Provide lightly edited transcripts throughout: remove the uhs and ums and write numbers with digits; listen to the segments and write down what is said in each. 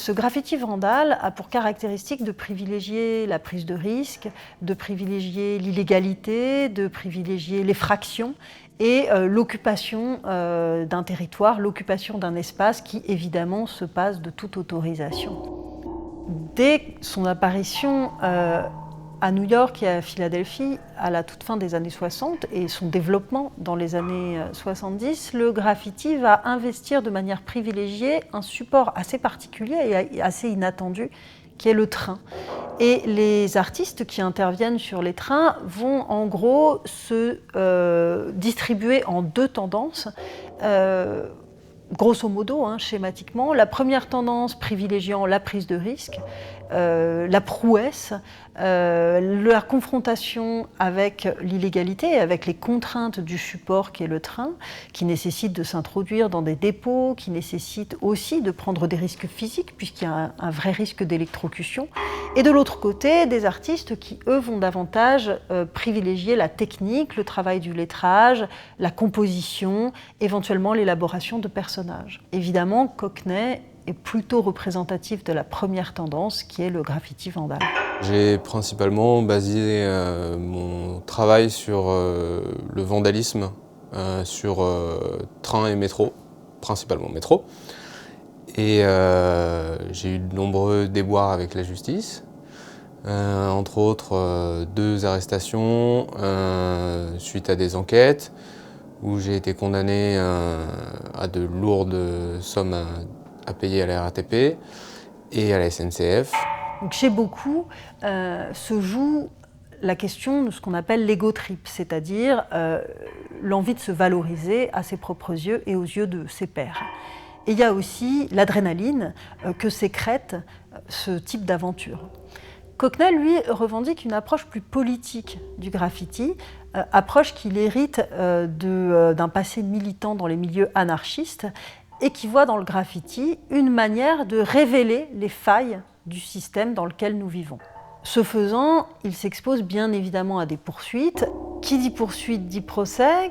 Ce graffiti vandale a pour caractéristique de privilégier la prise de risque, de privilégier l'illégalité, de privilégier l'effraction et l'occupation d'un territoire, l'occupation d'un espace qui évidemment se passe de toute autorisation. Dès son apparition à New York et à Philadelphie à la toute fin des années 60 et son développement dans les années 70, le graffiti va investir de manière privilégiée un support assez particulier et assez inattendu qui est le train. Et les artistes qui interviennent sur les trains vont en gros se distribuer en deux tendances. Grosso modo, schématiquement, la première tendance privilégiant la prise de risque, la prouesse, la confrontation avec l'illégalité, avec les contraintes du support qu'est le train, qui nécessite de s'introduire dans des dépôts, qui nécessite aussi de prendre des risques physiques, puisqu'il y a un vrai risque d'électrocution. Et de l'autre côté, des artistes qui, eux, vont davantage privilégier la technique, le travail du lettrage, la composition, éventuellement l'élaboration de personnages. Évidemment, Cockney est plutôt représentatif de la première tendance, qui est le graffiti vandale. J'ai principalement basé mon travail sur le vandalisme, sur train et métro, principalement métro. Et j'ai eu de nombreux déboires avec la justice, entre autres 2 arrestations suite à des enquêtes où j'ai été condamné à de lourdes sommes à payer à la RATP et à la SNCF. Donc chez beaucoup se joue la question de ce qu'on appelle l'ego trip, c'est-à-dire l'envie de se valoriser à ses propres yeux et aux yeux de ses pairs. Et il y a aussi l'adrénaline que sécrète ce type d'aventure. Cockney, lui, revendique une approche plus politique du graffiti, approche qu'il hérite d'un passé militant dans les milieux anarchistes et qui voit dans le graffiti une manière de révéler les failles du système dans lequel nous vivons. Ce faisant, il s'expose bien évidemment à des poursuites. Qui dit poursuite dit procès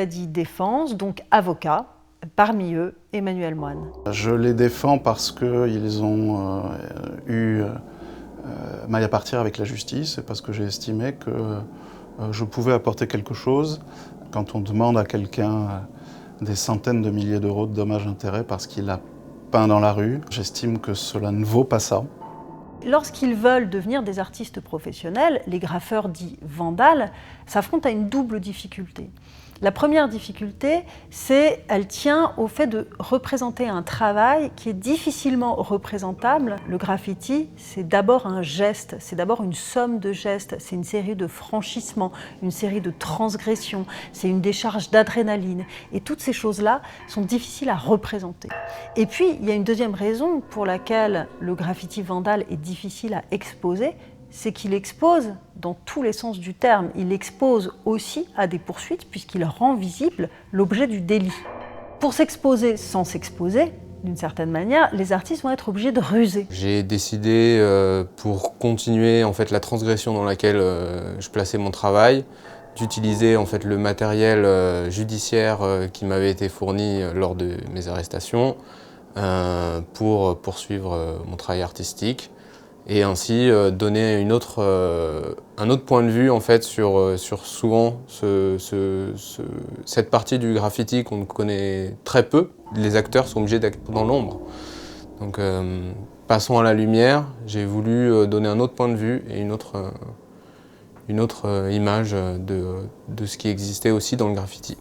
dit défense, donc avocat. Parmi eux, Emmanuel Moine. Je les défends parce qu'ils ont eu maille à partir avec la justice et parce que j'ai estimé que je pouvais apporter quelque chose. Quand on demande à quelqu'un des centaines de milliers d'euros de dommages-intérêts parce qu'il a peint dans la rue, j'estime que cela ne vaut pas ça. Lorsqu'ils veulent devenir des artistes professionnels, les graffeurs dits vandales s'affrontent à une double difficulté. La première difficulté, elle tient au fait de représenter un travail qui est difficilement représentable. Le graffiti, c'est d'abord un geste, c'est d'abord une somme de gestes, c'est une série de franchissements, une série de transgressions, c'est une décharge d'adrénaline. Et toutes ces choses-là sont difficiles à représenter. Et puis, il y a une deuxième raison pour laquelle le graffiti vandale est difficile à exposer, c'est qu'il expose dans tous les sens du terme. Il expose aussi à des poursuites puisqu'il rend visible l'objet du délit. Pour s'exposer sans s'exposer, d'une certaine manière, les artistes vont être obligés de ruser. J'ai décidé, pour continuer en fait, la transgression dans laquelle je plaçais mon travail, d'utiliser en fait, le matériel judiciaire qui m'avait été fourni lors de mes arrestations pour poursuivre mon travail artistique. Et ainsi donner un autre point de vue en fait, sur souvent cette partie du graffiti qu'on connaît très peu. Les acteurs sont obligés d'être dans l'ombre. Donc passons à la lumière, j'ai voulu donner un autre point de vue et une autre image de ce qui existait aussi dans le graffiti.